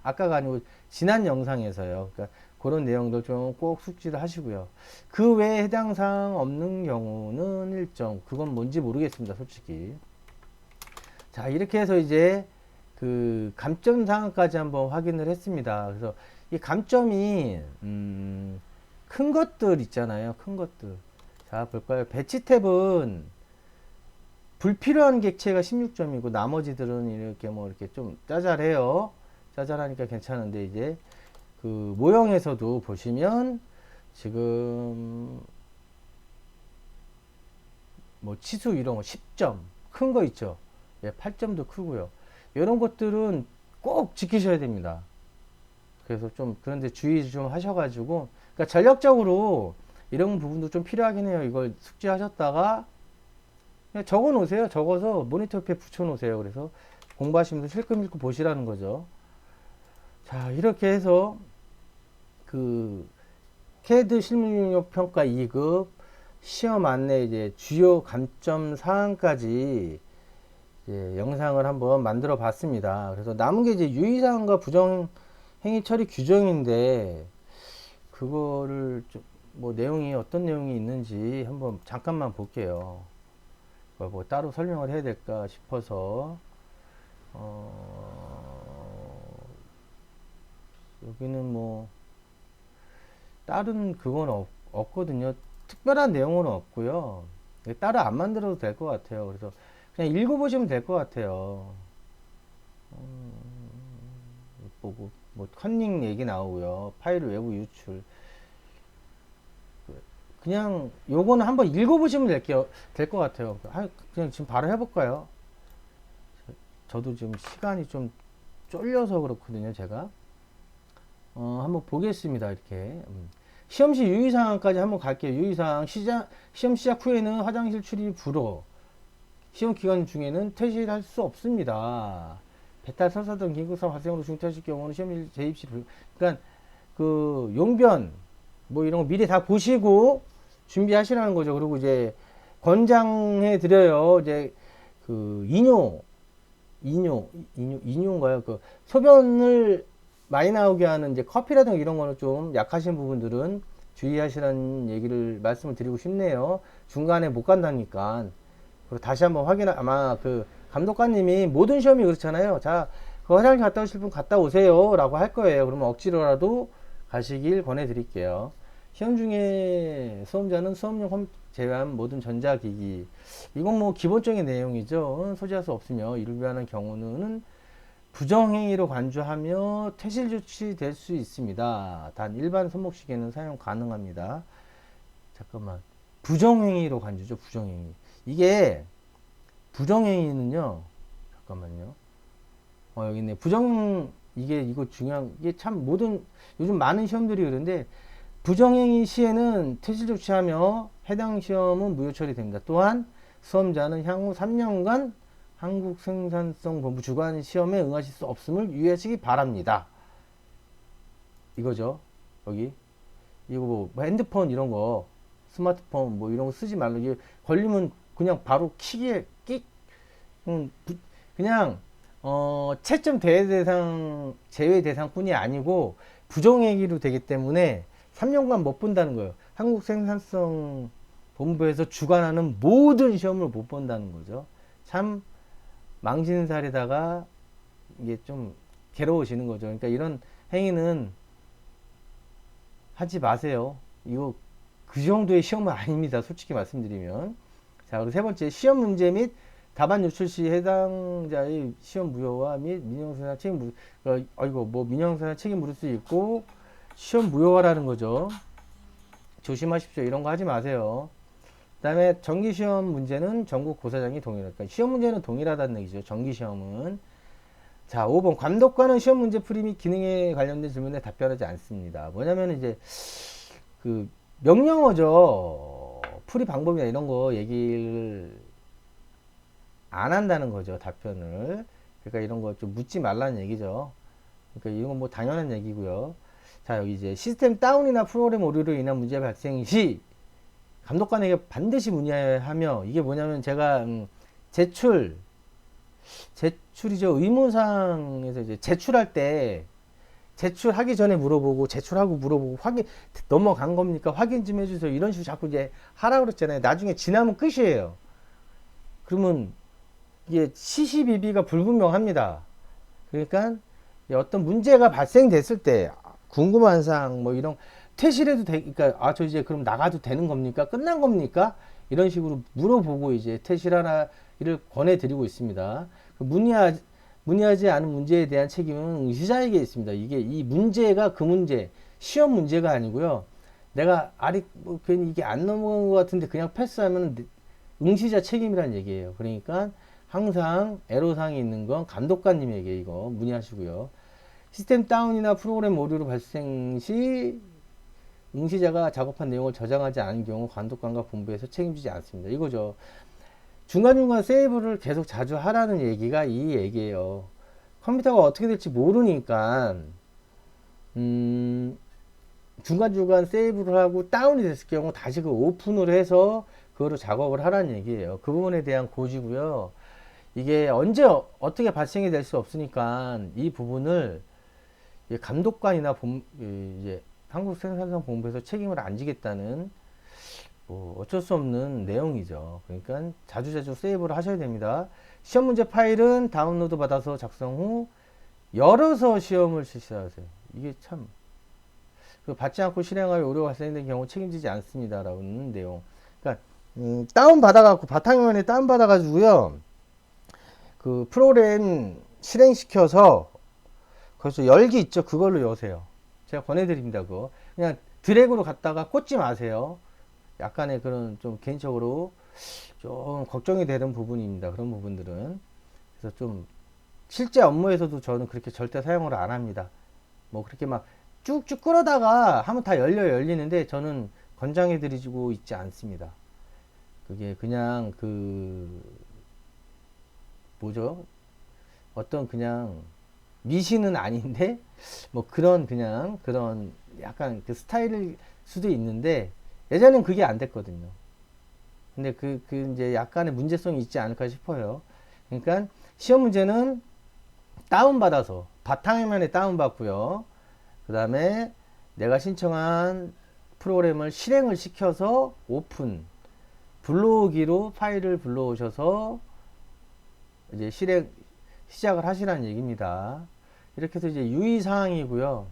아까가 아니고 지난 영상에서요. 그러니까 그런 내용들 좀 꼭 숙지를 하시고요. 그 외에 해당 사항 없는 경우는 일정, 그건 뭔지 모르겠습니다, 솔직히. 자, 이렇게 해서 이제 그 감점 사항까지 한번 확인을 했습니다. 그래서 이 감점이 큰 것들 있잖아요. 큰 것들. 자, 볼까요? 배치 탭은 불필요한 객체가 16점이고 나머지들은 이렇게 뭐 이렇게 좀 짜잘해요. 짜잘하니까 괜찮은데, 이제 그 모형에서도 보시면 지금 뭐 치수 이런 거 10점 큰 거 있죠. 예, 8점도 크고요. 이런 것들은 꼭 지키셔야 됩니다. 그래서 좀 그런데 주의 좀 하셔가지고, 그러니까 전략적으로 이런 부분도 좀 필요하긴 해요. 이걸 숙지하셨다가 그냥 적어 놓으세요. 적어서 모니터 옆에 붙여 놓으세요. 그래서 공부하시면서 실금 읽고 보시라는 거죠. 자, 이렇게 해서 그 CAD 실무능력 평가 2급 시험 안내 이제 주요 감점 사항까지 이제 영상을 한번 만들어 봤습니다. 그래서 남은 게 이제 유의사항과 부정행위 처리 규정인데, 그거를 좀 뭐 내용이 어떤 내용이 있는지 한번 잠깐만 볼게요. 뭐 따로 설명을 해야 될까 싶어서. 여기는 뭐 다른 그건 없거든요. 특별한 내용은 없고요. 따로 안 만들어도 될 것 같아요. 그래서 그냥 읽어보시면 될 것 같아요. 보고 뭐 컨닝 얘기 나오고요. 파일 외부 유출. 그냥 요거는 한번 읽어보시면 될 것 같아요. 그냥 지금 바로 해볼까요? 저도 지금 시간이 좀 쫄려서 그렇거든요, 제가. 한번 보겠습니다, 이렇게. 시험시 유의사항까지 한번 갈게요. 유의사항. 시험 시작 후에는 화장실 출입 불허. 시험 기간 중에는 퇴실할 수 없습니다. 배탈, 설사 등 긴급상 발생으로 중퇴하실 경우는 시험 재입시 불. 그러니까 그 용변 뭐 이런 거 미리 다 보시고 준비하시라는 거죠. 그리고 이제 권장해 드려요. 이제 그 이뇨인가요? 그 소변을 많이 나오게 하는 이제 커피라든가 이런 거는 좀 약하신 부분들은 주의하시라는 얘기를 말씀을 드리고 싶네요. 중간에 못 간다니까. 그리고 다시 한번 아마 그 감독관님이 모든 시험이 그렇잖아요. 자, 그 화장실 갔다 오실 분 갔다 오세요. 라고 할 거예요. 그러면 억지로라도 가시길 권해드릴게요. 시험 중에 수험자는 수업용 컴퓨터 제외한 모든 전자기기. 이건 뭐 기본적인 내용이죠. 소지할 수 없으며 이를 위한 경우는 부정행위로 간주하며 퇴실 조치될 수 있습니다. 단 일반 손목시계는 사용 가능합니다. 잠깐만. 부정행위로 간주죠. 부정행위. 이게 부정행위는요. 잠깐만요. 여기 있네. 이거 중요한, 이게 참 요즘 많은 시험들이 그런데, 부정행위 시에는 퇴실 조치하며 해당 시험은 무효 처리됩니다. 또한 수험자는 향후 3년간 한국생산성본부 주관 시험에 응하실 수 없음을 유의하시기 바랍니다. 이거죠. 여기. 이거 뭐 핸드폰 이런 거, 스마트폰 뭐 이런 거 쓰지 말라. 이게 걸리면 그냥 바로 그냥 채점 제외 대상뿐이 아니고 부정행위로 되기 때문에 3년간 못 본다는 거예요. 한국생산성 본부에서 주관하는 모든 시험을 못 본다는 거죠. 참 망신살에다가 이게 좀 괴로우시는 거죠. 그러니까 이런 행위는 하지 마세요. 이거 그 정도의 시험은 아닙니다. 솔직히 말씀드리면. 자, 그리고 세 번째, 시험 문제 및 답안 유출 시 해당자의 시험 무효화 및 민형사상 책임 민형사상 책임 물을 수 있고 시험 무효화라는 거죠. 조심하십시오. 이런 거 하지 마세요. 그 다음에 정기시험 문제는 전국 고사장이 동일하니까 그러니까 시험 문제는 동일하다는 얘기죠. 정기시험은. 자, 5번 감독관은 시험 문제 풀이 및 기능에 관련된 질문에 답변하지 않습니다. 뭐냐면 이제 그 명령어죠. 풀이 방법이나 이런 거 얘기를 안 한다는 거죠. 답변을. 그러니까 이런 거 좀 묻지 말라는 얘기죠. 그러니까 이런 건 뭐 당연한 얘기고요. 자, 여기 이제 시스템 다운이나 프로그램 오류로 인한 문제 발생 시 감독관에게 반드시 문의하며 이게 뭐냐면 제가 제출이죠. 의무사항에서 이제 제출할 때 제출하기 전에 물어보고 제출하고 물어보고 넘어간 겁니까? 확인 좀 해주세요. 이런 식으로 자꾸 이제 하라고 그랬잖아요. 나중에 지나면 끝이에요. 그러면 이게 시시비비가 불분명합니다. 그러니까 어떤 문제가 발생됐을 때 궁금한 사항 뭐 이런 퇴실해도 그러니까 저 이제 그럼 나가도 되는 겁니까? 끝난 겁니까? 이런 식으로 물어보고 이제 퇴실하기를 권해드리고 있습니다. 문의하지 않은 문제에 대한 책임은 응시자에게 있습니다. 이 문제가 그 문제, 시험 문제가 아니고요. 내가 괜히 이게 안 넘어간 것 같은데 그냥 패스하면 응시자 책임이라는 얘기예요. 그러니까 항상 애로사항이 있는 건 감독관님에게 이거 문의하시고요. 시스템 다운이나 프로그램 오류로 발생 시 응시자가 작업한 내용을 저장하지 않은 경우 감독관과 본부에서 책임지지 않습니다. 이거죠. 중간중간 세이브를 계속 자주 하라는 얘기가 이 얘기예요. 컴퓨터가 어떻게 될지 모르니까 중간중간 세이브를 하고 다운이 됐을 경우 다시 그 오픈을 해서 그거로 작업을 하라는 얘기예요. 그 부분에 대한 고지고요. 이게 언제 어떻게 발생이 될 수 없으니까 이 부분을 감독관이나 이제 한국생산성본부에서 책임을 안 지겠다는 어쩔 수 없는 내용이죠. 그러니까 자주자주 세이브를 하셔야 됩니다. 시험 문제 파일은 다운로드 받아서 작성 후 열어서 시험을 실시하세요. 이게 참 받지 않고 실행하여 오류가 발생된 경우 책임지지 않습니다. 라는 내용. 그러니까 다운받아갖고 바탕화면에 다운받아가지고요. 그 프로그램 실행시켜서 그래서 열기 있죠. 그걸로 여세요. 제가 권해드립니다. 그거 그냥 드래그로 갔다가 꽂지 마세요. 약간의 그런 좀 개인적으로 좀 걱정이 되는 부분입니다. 그런 부분들은. 그래서 좀 실제 업무에서도 저는 그렇게 절대 사용을 안 합니다. 뭐 그렇게 막 쭉쭉 끌어다가 하면 다 열리는데 저는 권장해 드리고 있지 않습니다. 그게 그냥 뭐죠? 어떤 그냥 미신은 아닌데 뭐 그런 약간 그 스타일일 수도 있는데 예전엔 그게 안 됐거든요. 근데 이제 약간의 문제성이 있지 않을까 싶어요. 그러니까 시험 문제는 다운받아서 바탕화면에 다운받고요. 그 다음에 내가 신청한 프로그램을 실행을 시켜서 오픈 불러오기로 파일을 불러오셔서 이제 시작을 하시라는 얘기입니다. 이렇게 해서 이제 유의사항이고요.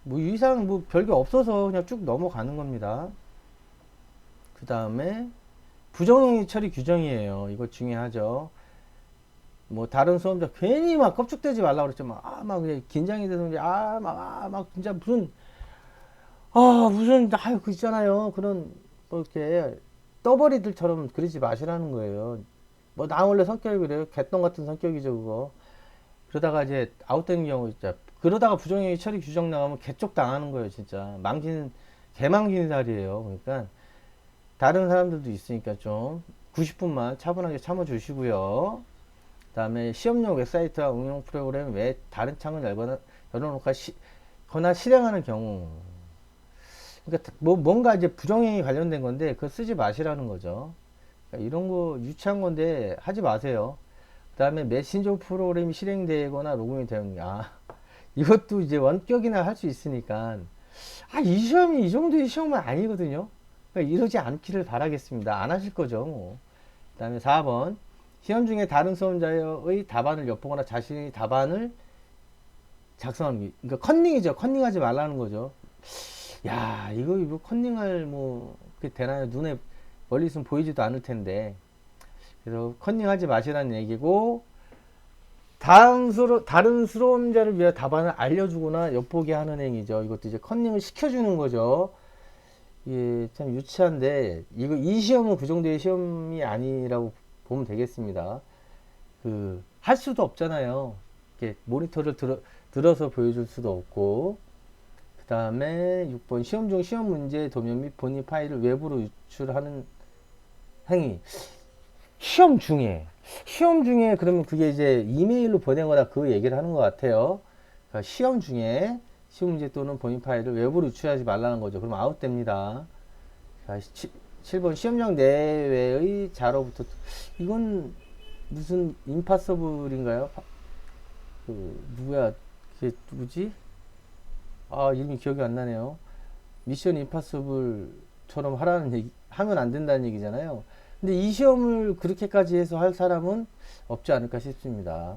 뭐 유의사항 뭐 별게 없어서 그냥 쭉 넘어가는 겁니다. 그 다음에 부정행위 처리 규정이에요. 이거 중요하죠. 뭐 다른 수험자 괜히 막 껍죽대지 말라고 그랬죠. 막 그냥 긴장이 돼서 막 진짜 그 있잖아요. 그런 뭐 이렇게 떠버리들처럼 그러지 마시라는 거예요. 뭐 나 원래 성격이 그래요. 개똥 같은 성격이죠, 그거. 그러다가 이제 아웃되는 경우 있죠. 그러다가 부정행위 처리 규정 나가면 개쪽 당하는 거예요, 진짜. 개망신 살이에요. 그러니까 다른 사람들도 있으니까 좀 90분만 차분하게 참아주시고요. 그 다음에 시험용 웹사이트와 응용 프로그램 외에 다른 창을 열어놓거나 실행하는 경우. 그러니까 뭔가 이제 부정행위 관련된 건데 그거 쓰지 마시라는 거죠. 그러니까 이런 거 유치한 건데 하지 마세요. 그 다음에 메신저 프로그램이 실행되거나 로그인이 되는 이것도 이제 원격이나 할 수 있으니까 이 시험이 이 정도의 시험은 아니거든요. 그러니까 이러지 않기를 바라겠습니다. 안 하실 거죠, 뭐. 그 다음에 4번 시험 중에 다른 수험자의 답안을 엿보거나 자신의 답안을 작성하는 게 그러니까 컨닝이죠. 컨닝하지 말라는 거죠. 야, 이거 컨닝할 그게 되나요? 눈에 멀리 있으면 보이지도 않을 텐데. 그래서 컨닝하지 마시라는 얘기고, 다른 수험자를 위해 답안을 알려주거나 엿보게 하는 행위죠. 이것도 이제 컨닝을 시켜주는 거죠. 이게 참 유치한데, 이 시험은 그 정도의 시험이 아니라고 보면 되겠습니다. 할 수도 없잖아요. 이렇게 모니터를 들어서 보여줄 수도 없고, 그 다음에 6번 시험 중 시험 문제 도면 및 본인 파일을 외부로 유출하는 행위. 시험 중에 그러면 그게 이제 이메일로 보내거나 그 얘기를 하는 것 같아요. 그러니까 시험 중에 시험 문제 또는 본인 파일을 외부로 유출하지 말라는 거죠. 그럼 아웃됩니다. 자, 7번 시험장 내외의 자로부터 이건 무슨 임파서블인가요? 누구야? 그게 누구지? 이름이 기억이 안 나네요. 미션 임파서블처럼 하면 안 된다는 얘기잖아요. 근데 이 시험을 그렇게까지 해서 할 사람은 없지 않을까 싶습니다.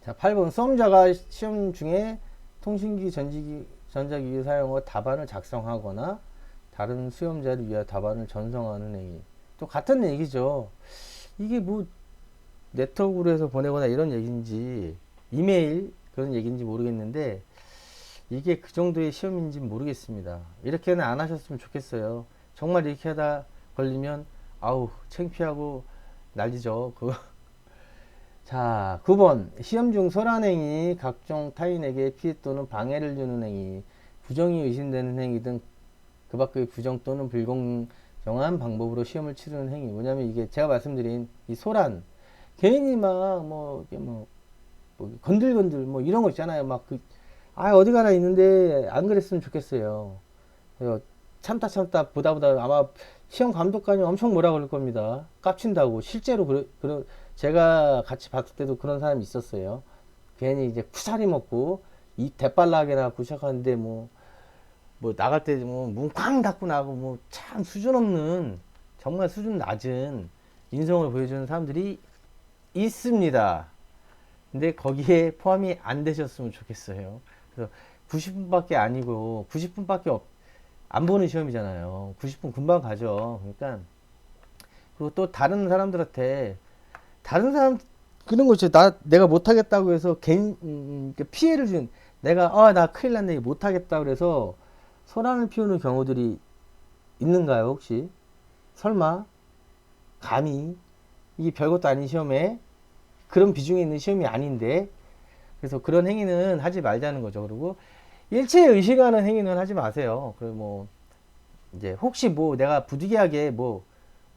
자, 8번 수험자가 시험 중에 통신기, 전자기기 사용으로 답안을 작성하거나 다른 수험자를 위해 답안을 전송하는 행위. 또 같은 얘기죠. 이게 뭐 네트워크로 해서 보내거나 이런 얘기인지 이메일 그런 얘기인지 모르겠는데 이게 그 정도의 시험인지 모르겠습니다. 이렇게는 안 하셨으면 좋겠어요. 정말 이렇게 하다 걸리면 창피하고 난리죠. 자, 9번 시험 중 소란행위, 각종 타인에게 피해 또는 방해를 주는 행위, 부정이 의심되는 행위 등 그 밖의 부정 또는 불공정한 방법으로 시험을 치르는 행위. 뭐냐면 이게 제가 말씀드린 이 소란, 괜히 건들건들 이런 거 있잖아요. 어디 가나 있는데 안 그랬으면 좋겠어요. 그래서 참다 보다 아마 시험 감독관이 엄청 뭐라 그럴 겁니다. 깝친다고. 실제로 제가 같이 봤을 때도 그런 사람이 있었어요. 괜히 이제 쿠사리 먹고 입 대빨라게 나고 시작하는데 나갈 때 문 쾅 닫고 나고 참 수준 없는 정말 수준 낮은 인성을 보여주는 사람들이 있습니다. 근데 거기에 포함이 안 되셨으면 좋겠어요. 그래서 90분밖에 아니고 90분밖에 안 보는 시험이잖아요. 90분 금방 가죠. 그러니까 그리고 또 다른 사람들한테 그런 거 있죠. 내가 못하겠다고 해서 피해를 준 내가 나 큰일 났네 못하겠다 그래서 소란을 피우는 경우들이 있는가요 혹시? 설마 감히 이게 별것도 아닌 시험에 그런 비중이 있는 시험이 아닌데 그래서 그런 행위는 하지 말자는 거죠. 그리고 일체 의식하는 행위는 하지 마세요. 그리고 뭐 이제 혹시 뭐 내가 부득이하게 뭐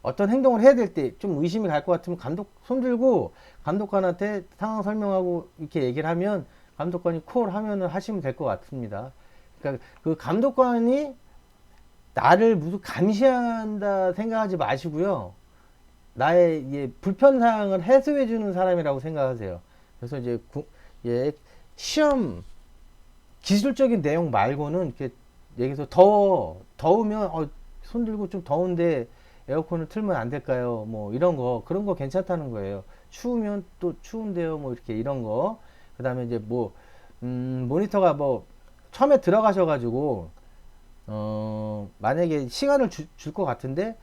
어떤 행동을 해야 될 때 좀 의심이 갈 것 같으면 감독 손 들고 감독관한테 상황 설명하고 이렇게 얘기를 하면 감독관이 콜 하면은 하시면 될 것 같습니다. 그러니까 그 감독관이 나를 무슨 감시한다 생각하지 마시고요. 나의 불편 사항을 해소해 주는 사람이라고 생각하세요. 그래서 이제 예, 시험 기술적인 내용 말고는 이렇게 얘기해서 더우면 손 들고 좀 더운데 에어컨을 틀면 안 될까요? 뭐 이런 거 그런 거 괜찮다는 거예요. 추우면 또 추운데요. 뭐 이렇게 이런 거. 그다음에 이제 뭐 모니터가 뭐 처음에 들어가셔가지고 만약에 시간을 줄 것 같은데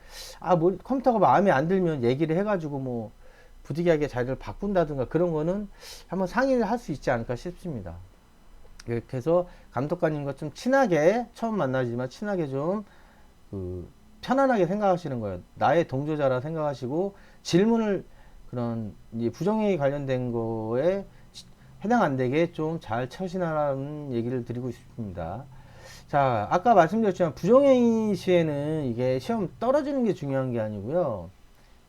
뭐 컴퓨터가 마음에 안 들면 얘기를 해가지고 뭐 부득이하게 자리를 바꾼다든가 그런 거는 한번 상의를 할 수 있지 않을까 싶습니다. 이렇게 해서 감독관님과 좀 친하게 처음 만나지만 친하게 좀 편안하게 생각하시는 거예요. 나의 동조자라 생각하시고 질문을 그런 부정행위 관련된 거에 해당 안 되게 좀 잘 처신하라는 얘기를 드리고 싶습니다. 자, 아까 말씀드렸지만 부정행위 시에는 이게 시험 떨어지는 게 중요한 게 아니고요.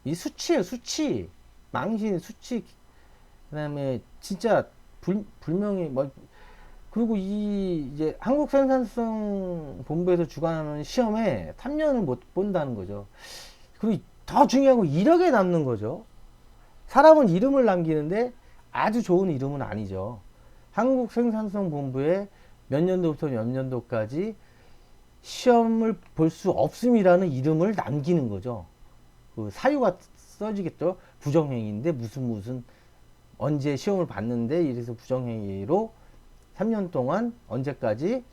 이 수치예요, 수치. 망신, 수치. 그 다음에 진짜 불명예, 뭐, 그리고 이제 한국생산성 본부에서 주관하는 시험에 3년을 못 본다는 거죠. 그리고 더 중요한 건 이력에 남는 거죠. 사람은 이름을 남기는데 아주 좋은 이름은 아니죠. 한국생산성 본부에 몇 년도부터 몇 년도까지 시험을 볼 수 없음이라는 이름을 남기는 거죠. 그 사유가 써지겠죠. 부정행위인데 무슨 언제 시험을 봤는데 이래서 부정행위로 3년 동안 언제까지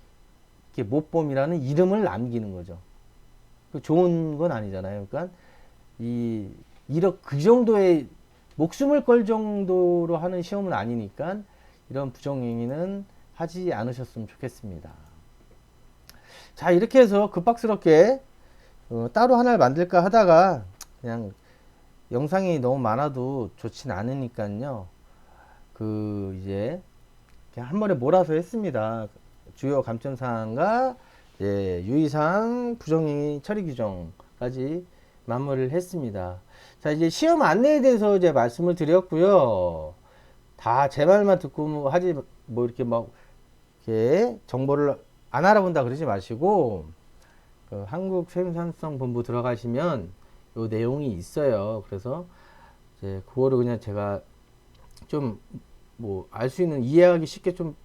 이렇게 못봄이라는 이름을 남기는 거죠. 좋은 건 아니잖아요. 그러니까 그 정도의 목숨을 걸 정도로 하는 시험은 아니니까 이런 부정행위는 하지 않으셨으면 좋겠습니다. 자, 이렇게 해서 급박스럽게 따로 하나를 만들까 하다가 그냥 영상이 너무 많아도 좋진 않으니까요. 이제 한 번에 몰아서 했습니다. 주요 감점사항과 유의사항, 부정행위 처리 규정까지 마무리를 했습니다. 자, 이제 시험 안내에 대해서 이제 말씀을 드렸고요. 다 제 말만 듣고 뭐 이렇게 막 이렇게 정보를 안 알아본다 그러지 마시고 한국생산성본부 들어가시면 요 내용이 있어요. 그래서 이제 그거를 그냥 제가 좀 뭐 알 수 있는 이해하기 쉽게 좀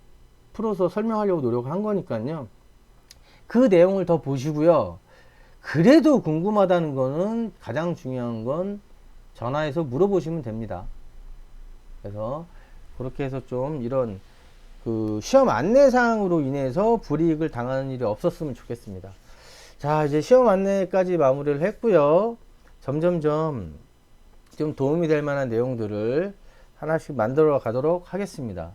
풀어서 설명하려고 노력한 거니까요. 그 내용을 더 보시고요. 그래도 궁금하다는 거는 가장 중요한 건 전화해서 물어보시면 됩니다. 그래서 그렇게 해서 좀 이런 시험 안내사항으로 인해서 불이익을 당하는 일이 없었으면 좋겠습니다. 자, 이제 시험 안내까지 마무리를 했고요. 점점점 좀 도움이 될 만한 내용들을 하나씩 만들어 가도록 하겠습니다.